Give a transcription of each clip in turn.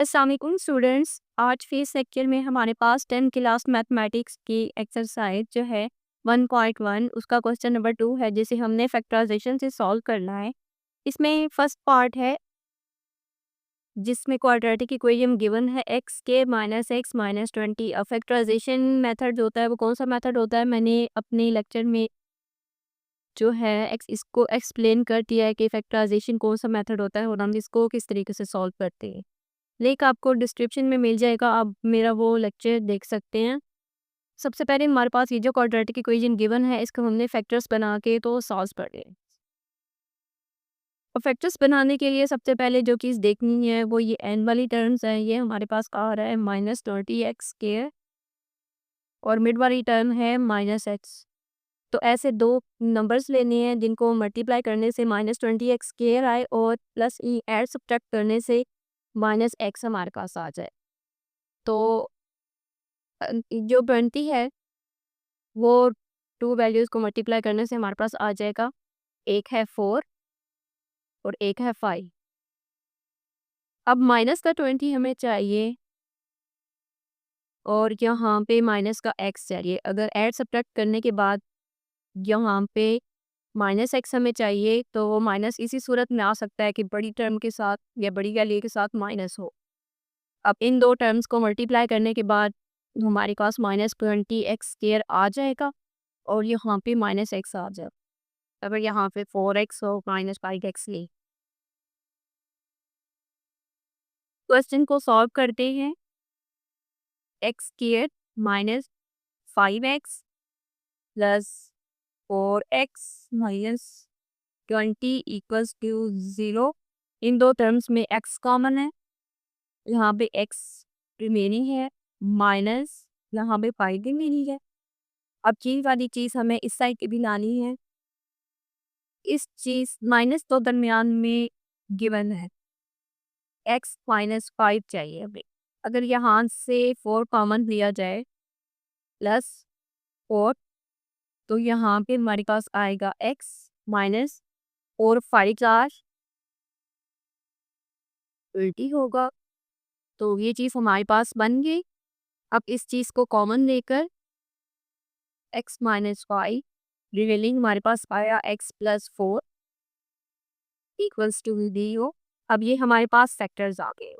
अस्सलाम वालेकुम स्टूडेंट्स। आज फेस लेक्चर में हमारे पास 10 क्लास मैथमेटिक्स की एक्सरसाइज जो है 1.1 उसका क्वेश्चन नंबर 2 है, जिसे हमने फैक्टराइजेशन से सॉल्व करना है। इसमें फर्स्ट पार्ट है जिसमें क्वाड्रेटिक इक्वेशन गिवन है एक्स के माइनस एक्स माइनस 20। अब फैक्टराइजेशन मेथड जो होता है वो कौन सा मेथड होता है, मैंने अपने लेक्चर में जो है इसको एक्सप्लेन कर दिया है कि फैक्टराइजेशन कौन सा मेथड होता है और हम इसको किस तरीके से सॉल्व करते हैं। लिंक आपको डिस्क्रिप्शन में मिल जाएगा, आप मेरा वो लेक्चर देख सकते हैं। सबसे पहले हमारे पास ये जो क्वाड्रेटिक इक्वेशन गिवन है इसको हमने फैक्टर्स बना के तो सॉल्व कर लें। और फैक्टर्स बनाने के लिए सबसे पहले जो चीज़ देखनी है वो ये एन वाली टर्म्स है। ये हमारे पास आ रहा है -20x² और मिड वाली टर्म है -x। तो ऐसे दो नंबर्स लेने हैं जिनको मल्टीप्लाई करने से -20x² आए और प्लस ई एड सब्ट्रैक्ट करने से -x हमारे पास आ जाए। तो जो 20 है वो टू वैल्यूज़ को मल्टीप्लाई करने से हमारे पास आ जाएगा, एक है 4 और एक है 5। अब माइनस का 20 हमें चाहिए और यहाँ पे माइनस का x चाहिए। अगर ऐड सब्ट्रैक्ट करने के बाद यहाँ पे माइनस x हमें चाहिए तो वो माइनस इसी सूरत में आ सकता है कि बड़ी टर्म के साथ या बड़ी वैल्यू के साथ माइनस हो। अब इन दो टर्म्स को मल्टीप्लाई करने के बाद हमारे पास -20x² आ जाएगा और यहाँ पे -x आ जाएगा। अगर यहाँ पे 4x हो -5x ले। क्वेश्चन को सॉल्व करते हैं। x² -5x plus 4x -20 equals to 0। इन दो टर्म्स में x कॉमन है, यहाँ पे x रिमेनिंग है, माइनस यहाँ पे 5 रिमेनिंग है। अब ये वाली चीज़ हमें इस साइड पे भी लानी है। इस चीज़ माइनस तो दरमियान में गिवन है, x -5 चाहिए हमें। अगर यहाँ से 4 कॉमन लिया जाए प्लस 4 तो यहाँ पे हमारे पास आएगा x माइनस और 5 4 30 होगा। तो ये चीज़ हमारे पास बन गई। अब इस चीज़ को कॉमन लेकर x -5 रिमेनिंग हमारे पास आया x + 4 इक्वल्स टू 0। अब ये हमारे पास फैक्टर्स आ गए।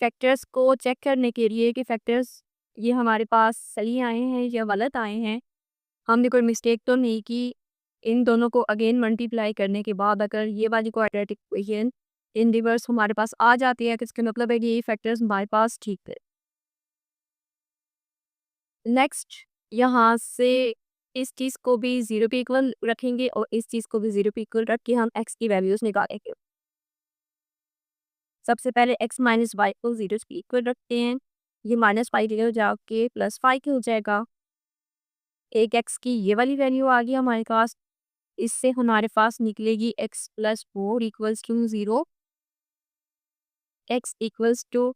फैक्टर्स को चेक करने के लिए कि फैक्टर्स ये हमारे पास सही आए हैं या गलत आए हैं, हमने कोई मिस्टेक तो नहीं की। इन दोनों को अगेन मल्टीप्लाई करने के बाद अगर ये वाली क्वाड्रेटिक इक्वेशन इन रिवर्स हमारे पास आ जाती है तो इसका मतलब है कि ये फैक्टर्स हमारे पास ठीक है। नेक्स्ट यहाँ से इस चीज़ को भी 0 पे इक्वल रखेंगे और इस चीज़ को भी 0 पे इक्वल रख के हम x की वैल्यूज़ निकालेंगे। सबसे पहले x - y को 0 पे इक्वल रखते हैं। ये -5 हो जाके +5 हो जाएगा। एक x की ये वाली वैल्यू आ गई हमारे पास। इससे हमारे पास निकलेगी x + 4 equals to 0। x equals to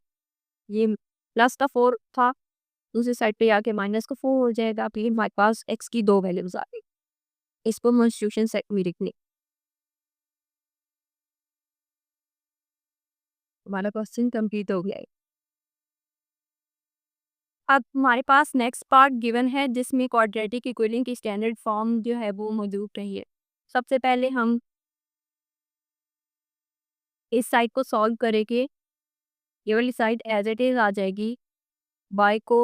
ये प्लस का 4 था, दूसरी साइड पे आके माइनस का 4 हो जाएगा। फिर हमारे पास x की दो वैल्यूज आ गई। इसको सब्स्टिट्यूशन सेट में लिखने हमारा क्वेश्चन कंप्लीट हो गया है। अब हमारे पास नेक्स्ट पार्ट गिवन है जिसमें क्वाड्रेटिक इक्वेशन की स्टैंडर्ड फॉर्म जो है वो मौजूद रही है। सबसे पहले हम इस साइड को सॉल्व करेंगे। ये वाली साइड एज इट इज आ जाएगी। y को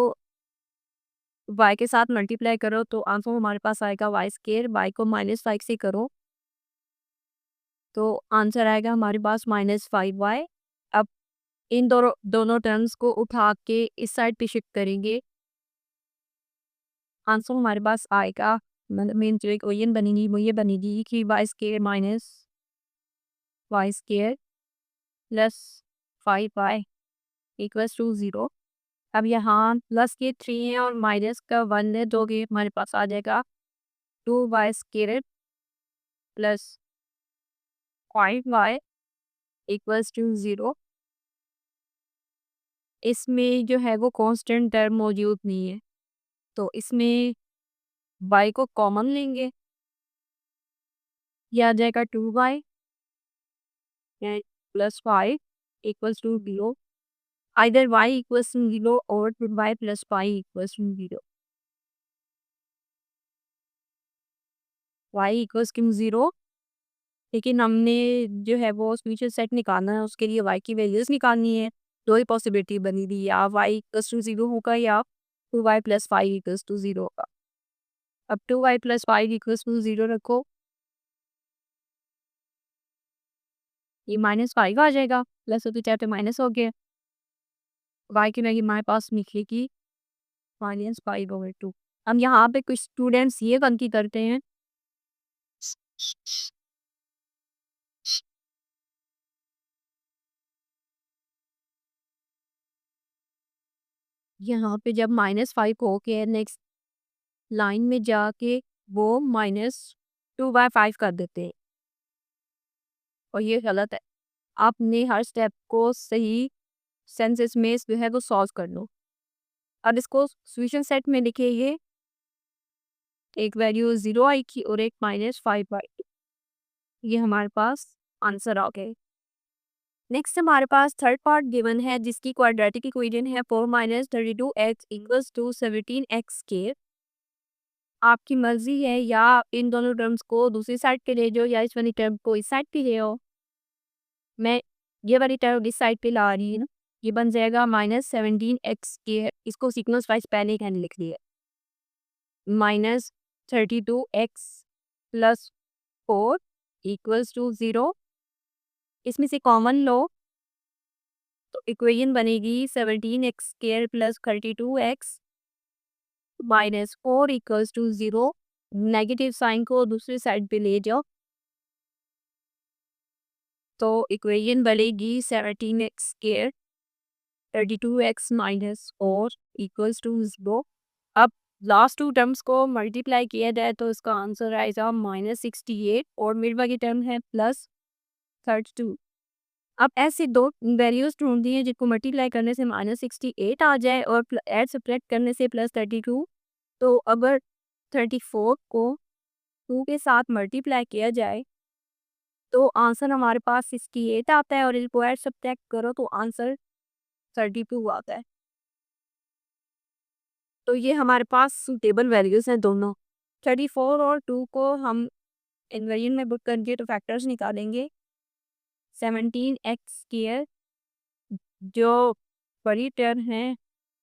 y के साथ मल्टीप्लाई करो तो आंसर हमारे पास आएगा y²। y को -5 से करो तो आंसर आएगा हमारे पास -5y। अब इन दोनों दोनों टर्म्स को उठा के इस साइड पे शिफ्ट करेंगे, आंसर हमारे पास आएगा मेन जो इक्वेशन बनेगी वो ये बनेगी कि y² y² plus 5y equals to 0। अब यहाँ प्लस के 3 है और माइनस का 1 है, जो कि हमारे पास आ जाएगा 2y² plus 5y equals to 0। इसमें जो है वो कांस्टेंट टर्म मौजूद नहीं है, तो इसमें y को कॉमन लेंगे, ये आ जाएगा 2y plus 5 equals to 0। Either y equals to 0 और y plus y equals to 0। Y equals to 0, लेकिन हमने जो है वो फ्यूचर सेट निकालना है, उसके लिए वाई की वैल्यूज निकालनी है। दो ही पॉसिबिलिटी बनी थी, या वाई इक्वल्स टू 0 होगा या 2y plus y equals to 0 होगा। अब 2y plus y equals to 0 रखो, ये -5 आ जाएगा, प्लस होते चाहते माइनस हो गया। वाई की वैल्यू हमारे पास निकलेगी -5/2। अब यहाँ पे कुछ स्टूडेंट्स ये गलती करते हैं, यहाँ पे जब -5 हो के नेक्स्ट लाइन में जाके वो -2/5 कर देते हैं, और ये गलत है। आपने हर स्टेप को सही सेंसेस में जो है वो सॉल्व कर लो। अब इसको सॉल्यूशन सेट में लिखिए, ये एक वैल्यू 0 आई की और एक -5/2, ये हमारे पास आंसर आ गए। नेक्स्ट हमारे पास थर्ड पार्ट गिवन है, जिसकी क्वाड्रेटिक इक्वेशन है 4 - 32x इक्वल्स टू 17x²। आपकी मर्जी है, या इन दोनों टर्म्स को दूसरी साइड पे ले जाओ या इस वाली टर्म को इस साइड पे ले आओ। मैं ये वाली टर्म इस साइड पे ला रही हूँ, ये बन जाएगा -17x²। इसको सीक्वेंस वाइज पहले ही लिख लिया, -32x प्लस 4 इक्वल्स टू 0। इसमें से कॉमन लो तो इक्वेशन बनेगी 17x² plus 32x -4 equals to 0। Negative sign को दूसरी साइड पे ले जाओ तो इक्वेशन बनेगी 17x² 32x -4 इक्वल्स टू 0। अब लास्ट टू टर्म्स को मल्टीप्लाई किया जाए तो इसका आंसर आएगा -68, और मिड वाली टर्म है +32। अब ऐसे दो वैल्यूज ढूंढनी है जिनको मल्टीप्लाई करने से -68 आ जाए और ऐड सब्ट्रैक्ट करने से +32। तो अगर 34 को 2 के साथ मल्टीप्लाई किया जाए तो आंसर हमारे पास 68 आता है, और इनको ऐड सब्ट्रैक्ट करो तो आंसर 32 आता है। तो ये हमारे पास सुटेबल वैल्यूज हैं दोनों। 34 और 2 को हम इन्वेरिएंट में बुक करके तो फैक्टर्स निकालेंगे। 17x² जो बड़ी टर्म है,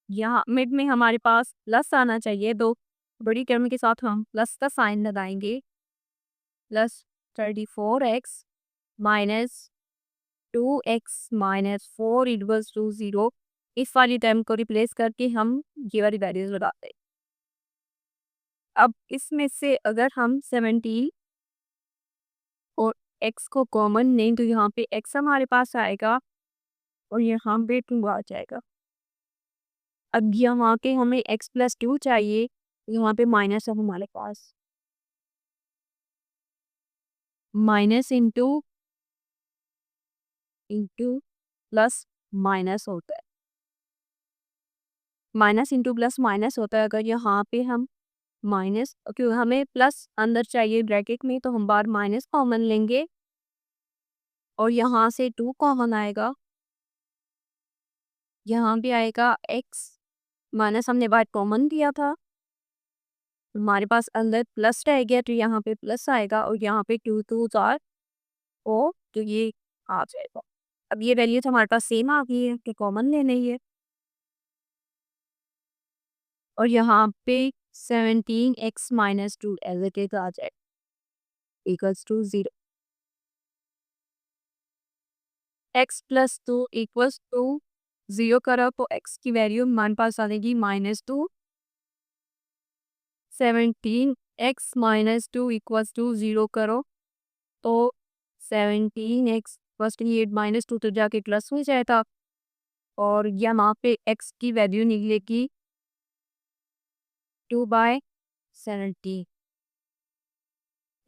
यहाँ मिड में हमारे पास प्लस आना चाहिए, तो बड़ी टर्म के साथ हम प्लस का साइन लगाएंगे। +34x -2x -4 equals to 0। इस वाली टर्म को रिप्लेस करके हम ये वाली वैल्यूज लगाते हैं। अब इसमें से अगर हम 17 और x को कॉमन लें तो यहाँ पे x हमारे पास आएगा और यहाँ पे 2 आ जाएगा। अब यहाँ के हमें x+2 चाहिए, यहाँ पे माइनस है हमारे पास, माइनस इंटू प्लस माइनस होता है, माइनस इंटू प्लस माइनस होता है। अगर यहाँ पे हम माइनस, क्यों हमें प्लस अंदर चाहिए ब्रैकेट में, तो हम बार माइनस कॉमन लेंगे और यहाँ से 2 कॉमन आएगा, यहाँ भी आएगा x, माइनस हमने बार कॉमन दिया था, हमारे पास अंदर प्लस रह गया तो यहाँ पे प्लस आएगा, और यहाँ पे 2 2 4 ओ तो ये आ जाएगा। अब ये वैल्यू तो हमारे पास सेम आ गई है कि कॉमन लेने ही है, और यहाँ पे 17x -2 एज इट इज आ जाए equals to 0। x+2 equals to 0 करो तो x की वैल्यू हमारे पास आ जाएगी -2। 17x -2 इक्वल्स टू 0 करो तो 17x फर्स्ट 8 -2 तो जाके प्लस हो जाएगा, और यहाँ पे x की वैल्यू निकलेगी 2/17।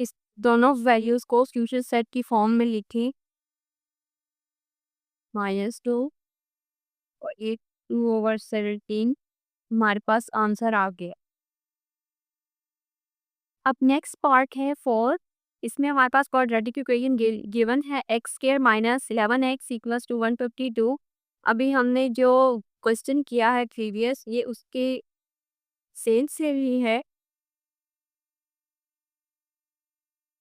इस दोनों वैल्यूज को फ्यूचर सेट की फॉर्म में लिखें, -2 और 8 2/17, हमारे पास आंसर आ गया। अब नेक्स्ट पार्ट है 4। इसमें हमारे पास क्वाड्रेटिक इक्वेशन गिवन है x² -11x इक्वल्स टू 152। अभी हमने जो क्वेश्चन किया है प्रीवियस, ये उसके सेम से ही है।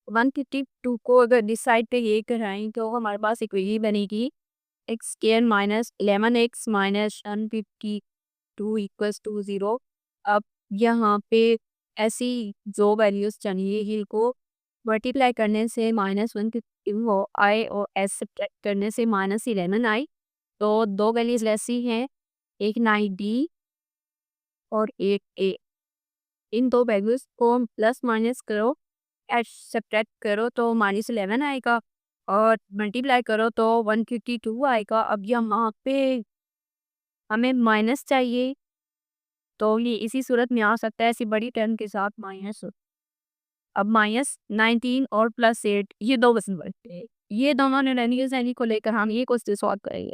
152 को अगर डिसाइड पे ये कराएं तो हमारे पास इक्वेशन बनेगी x square minus 11x minus 152 equals to 0। अब यहाँ पे ऐसी जो वैल्यूज चाहिए इनको मल्टीप्लाई करने से -152 हो आए और एस सब्ट्रैक्ट करने से -11 आई। तो दो वैल्यूज ऐसी हैं, एक 9d और एक a। इन दो वैल्यूज को प्लस माइनस करो, एच सब्ट्रैक्ट करो तो -11 आएगा और मल्टीप्लाई करो तो 152 आएगा। अब यहाँ पे हमें माइनस चाहिए, तो ये इसी सूरत में आ सकता है ऐसी बड़ी टर्म के साथ माइनस। अब -19 और +8 ये दो बस बनते हैं, ये दोनों निर्णय सैनी को लेकर हम ये क्वेश्चन सॉल्व करेंगे।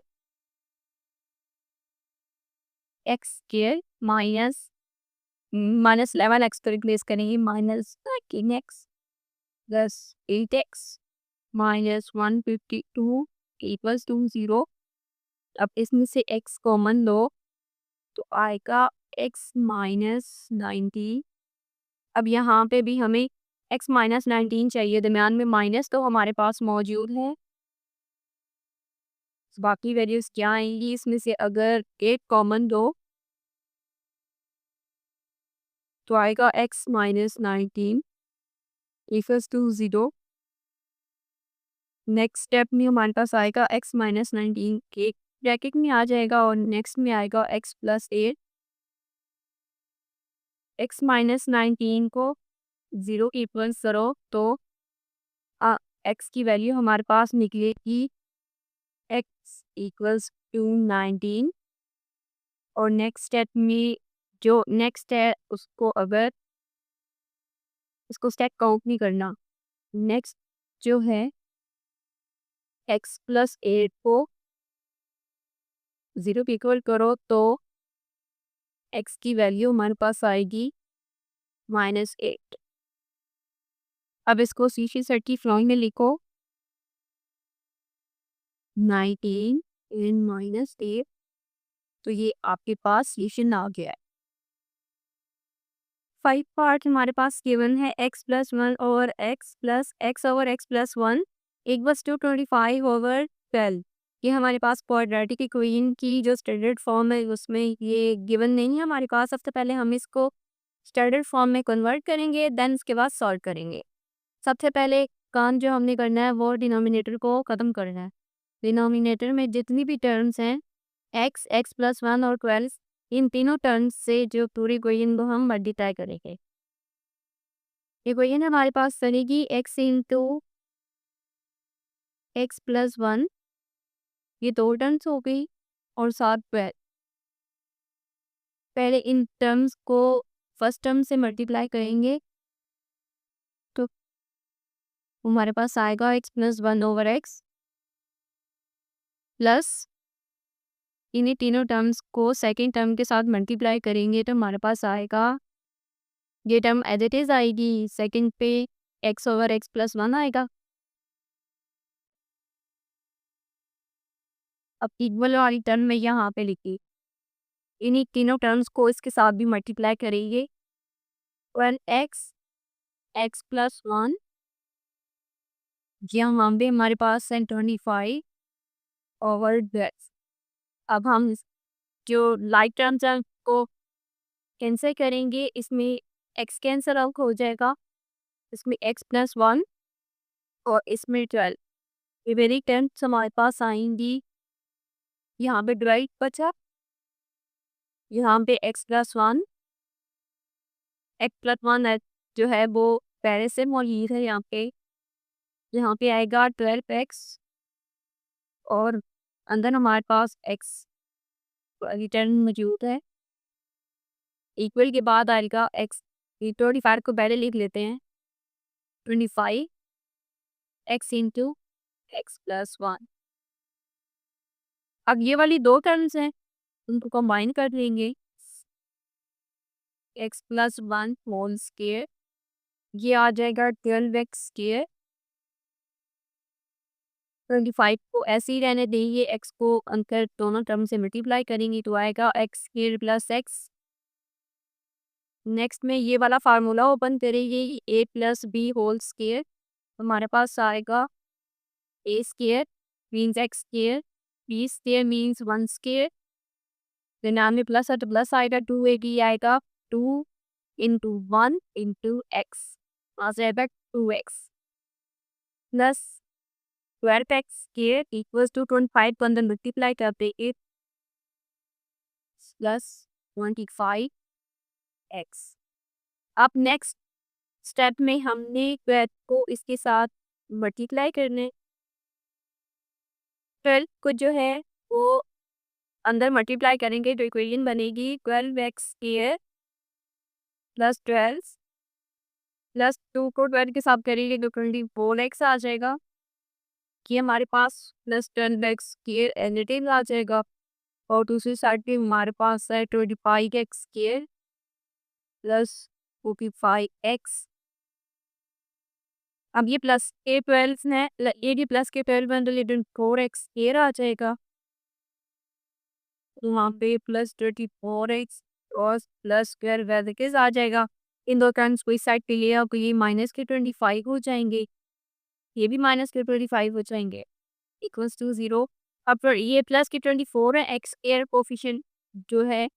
एक्स स्क्वायर माइनस 11x को रिप्लेस करेंगे -19x plus 8x minus 152 equals to 0। अब इसमें से x कॉमन लो तो आएगा x -19। अब यहाँ पे भी हमें x -19 चाहिए, दरम्यान में माइनस तो हमारे पास मौजूद है। बाकी वैल्यूज क्या आएंगी, इसमें से अगर एक कॉमन दो तो आएगा x -19 equals to 0। Next step में हमारे पास आएगा x -19 के ब्रैकेट में आ जाएगा और नेक्स्ट में आएगा x + 8। x -19 को 0 के इक्वल्स करो तो x की वैल्यू हमारे पास निकलेगी x इक्वल्स टू 19। और नेक्स्ट स्टेप में जो नेक्स्ट है उसको अगर इसको स्टेप काउंट नहीं करना, नेक्स्ट जो है x + 8 को 0 पे इक्वल करो तो x की वैल्यू हमारे पास आएगी -8। अब इसको सीधी सेट की फ्लोइंग में लिखो 19 इन -8, तो ये आपके पास सोल्यूशन आ गया है। 5 पार्ट हमारे पास गिवन है x + 1 over x over x + 1 equals to 25 over 12। ये हमारे पास क्वाड्रेटिक इक्वेशन की जो स्टैंडर्ड फॉर्म है उसमें ये गिवन नहीं है हमारे पास। सबसे पहले हम इसको स्टैंडर्ड फॉर्म में कन्वर्ट करेंगे, देन उसके बाद सॉल्व करेंगे। सबसे पहले काम जो हमने करना है वो डिनोमिनेटर को ख़त्म करना है। डिनोमिनेटर में जितनी भी टर्म्स हैं x + 1 और 12, इन तीनों टर्म्स से जो पूरी इक्वेशन को हम मल्टीप्लाई करेंगे। इक्वेशन हमारे पास बनेगी x इंटू x + 1, ये दो टर्म्स हो गई और साथ 12। पहले इन टर्म्स को फर्स्ट टर्म से मल्टीप्लाई करेंगे तो हमारे पास आएगा x + 1 ओवर x प्लस इन्हीं तीनों टर्म्स को सेकेंड टर्म के साथ मल्टीप्लाई करेंगे तो हमारे पास आएगा ये टर्म एज इट इज़ आएगी, सेकंड पे x ओवर x + 1 आएगा। अब इक्वल वाली टर्म में यहाँ पे लिखी, इन्हीं तीनों टर्म्स को इसके साथ भी मल्टीप्लाई करेंगे। 12x x + 1 यहाँ पे हमारे पास है 25 ओवर 12। अब हम जो लाइक टर्म्स हैं को कैंसिल करेंगे, इसमें x कैंसिल आउट हो जाएगा, इसमें x + 1 और इसमें 12। ये वेरी टर्म्स हमारे पास आएंगी, यहाँ पे डिवाइड बचा, यहाँ पे x + 1 x + 1 है जो है वो पहले से मौजूद है यहाँ पे आएगा 12x और अंदर हमारे पास x रिटर्न मौजूद है। इक्वल के बाद आएगा x, 25 को पहले लिख लेते हैं 25 x इंटू x + 1। अब ये वाली दो टर्म्स हैं उनको कंबाइन कर लेंगे, x + 1 होल स्क्वायर, ये आ जाएगा 12x स्क्वायर 25 को ऐसे ही रहने देंगे, x को अंकर दोनों टर्म से मल्टीप्लाई करेंगे तो आएगा x square plus x. Next में ये वाला फार्मूला ओपन करेंगे, a plus b whole square, हमारे पास आएगा a square means x square, b square means 1 square, निन्यानवे प्लस है तो प्लस आएगा, 280 आएगा, 2 इंटू 1 इंटू एक्स, वहाँ से आएगा 2x plus 12x square equals to 25 को अंदर मल्टीप्लाई करते 8 प्लस 25x। अब नेक्स्ट स्टेप में हमने स्क्वायर को इसके साथ मल्टीप्लाई करने, 12 को जो है वो अंदर मल्टीप्लाई करेंगे तो इक्वेशन बनेगी 12x स्क्वायर प्लस 12 प्लस 2 को 12 के साथ करेंगे तो 24x आ जाएगा। ये हमारे पास प्लस 12x स्क्वायर एडिटिव आ जाएगा और दूसरी साइड पे हमारे पास है 25x स्क्वायर प्लस 45x। अब ये प्लस के 12 है, ये भी प्लस के 12 है तो 4x स्क्वायर आ जाएगा, तो वहाँ पे प्लस 34x और प्लस 12 आ जाएगा। इन दो टर्म्स को इस साइड पे ले आओ तो ये माइनस के 25 हो जाएंगे, ये भी माइनस के 25 हो जाएंगे, इक्वल्स टू 0। अब फिर ये प्लस के 24 है, एक्स एयर कोफिशिएंट जो है,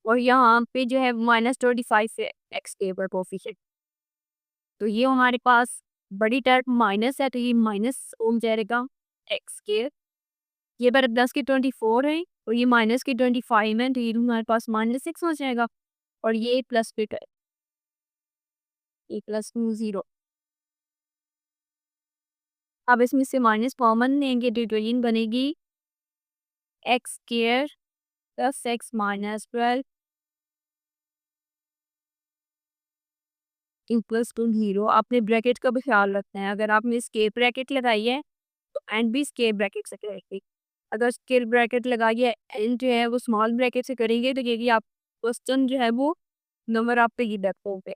और यहाँ पे जो है -25 है एक्स एयर कोफिशिएंट, तो ये हमारे पास बड़ी टर्म माइनस है तो ये माइनस हो जाएगा एक्स स्क्वायर। ये बार प्लस के 24 है और ये माइनस के 25 है तो ये हमारे पास -6 हो जाएगा, और ये प्लस फिट है, ये प्लस 0। अब इसमें से माइनस कॉमन लेंगे तो इक्वेशन बनेगी x square plus x minus 12 equals to 0। आपने ब्रैकेट का भी ख्याल रखना है, अगर आपने स्केयर ब्रैकेट लगाई है तो एंड भी स्केयर ब्रैकेट से करेंगे, अगर स्केयर ब्रैकेट लगाई है एंड जो है वो स्मॉल ब्रैकेट से करेंगे तो ये आप क्वेश्चन जो है वो नंबर आप पे ये रखोगे।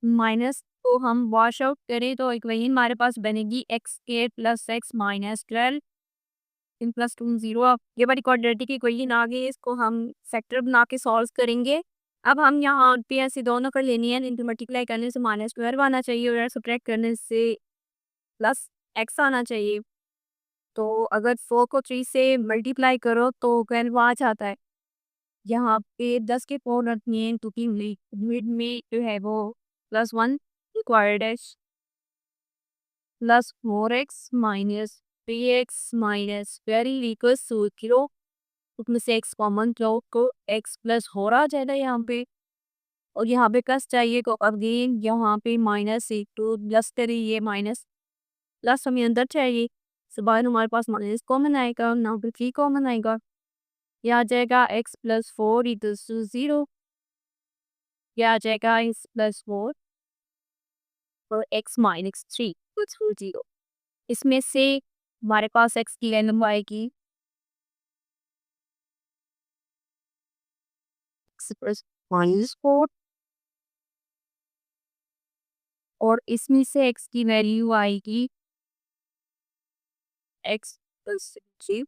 माइनस को हम वॉश आउट करें तो इक्वेशन हमारे पास बनेगी x square plus x minus 12 in plus 2 0। अब ये वाली क्वाड्रेटिक इक्वेशन आ गई, इसको हम फैक्टर बना के सॉल्व करेंगे। अब हम यहाँ पे ऐसे दोनों कर लेनी है, इनको मल्टीप्लाई करने से -12 आना चाहिए और सब्ट्रैक्ट करने से प्लस एक्स आना चाहिए। तो अगर 4 को 3 से मल्टीप्लाई करो तो 12 आ जाता है। यहाँ पे 10 के 4 रखनी है क्योंकि लिमिट में जो है वो +1 रिक्वायर्ड है, plus 4x minus 3x minus 12 equals to 0। उसमें से x कॉमन लो को x प्लस हो रहा जाएगा यहाँ पे, और यहाँ पे प्लस चाहिए तो अगेन यहाँ पे माइनस एक तो प्लस करें, ये माइनस प्लस हमें अंदर चाहिए, तो बाहर हमारे पास माइनस कॉमन आएगा, यहाँ पे 3 कॉमन आएगा, यह आ जाएगा x प्लस 4 इक्वल्स टू 0। यह आ जाएगा x प्लस 4 और x माइनस 3 इक्वल्स टू 0। इसमें से हमारे पास x की वैल्यू आएगी -4 और इसमें से x की वैल्यू आएगी x प्लस 3।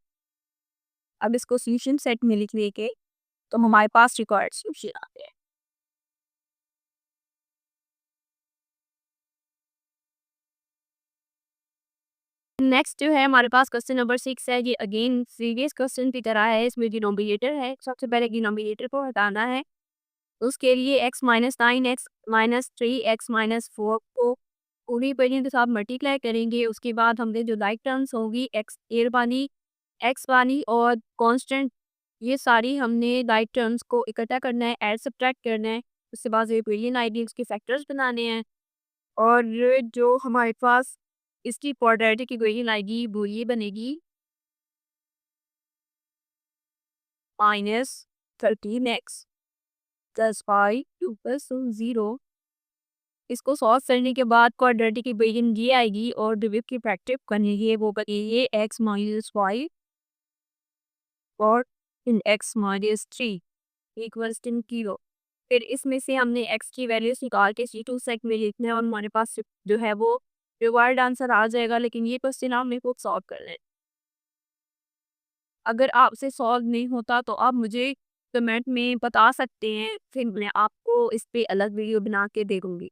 अब इसको सोल्यूशन सेट में लिख लेके तो हमारे पास रिक्वायर्ड सोल्यूशन आते हैं। नेक्स्ट जो है हमारे पास क्वेश्चन नंबर 6 है, ये अगेन प्रीवियस क्वेश्चन की तरह है, इसमें डिनोमिनेटर है, सबसे पहले डिनोमिनेटर को हटाना है, उसके लिए x minus 9 x minus 3 x minus 4 को पूरी इक्वेशन के साथ मल्टीप्लाई करेंगे। उसके बाद हमने जो लाइक टर्म्स होगी एक्स एयर वाली, एक्स वाली और कांस्टेंट, ये सारी हमने लाइक टर्म्स को इकट्ठा करना है, ऐड सब्ट्रैक्ट करना है। उसके बाद जो इक्वेशन आएगी उसके फैक्टर्स बनाने हैं, और जो हमारे पास इसकी क्वाड्रेटिक इक्वेशन आएगी वो ये बनेगी -13x प्लस 5 प्लस 0। इसको सॉल्व करने के बाद क्वाड्रेटिक इक्वेशन ये आएगी और डिविड की प्रैक्टिस करेंगे, वो बनेगी x माइनस 5 और इन x माइनस 3 इक्वल्स 10 0। फिर इसमें से हमने एक्स की वैल्यूज़ निकाल के C2 सेट में लिखना है और हमारे पास जो है वो रिक्वायर्ड आंसर आ जाएगा, लेकिन ये क्वेश्चन आपने खुद सॉल्व करना है। अगर आपसे सॉल्व नहीं होता तो आप मुझे कमेंट में बता सकते हैं, फिर मैं आपको इस पे अलग वीडियो बना के दे दूँगी।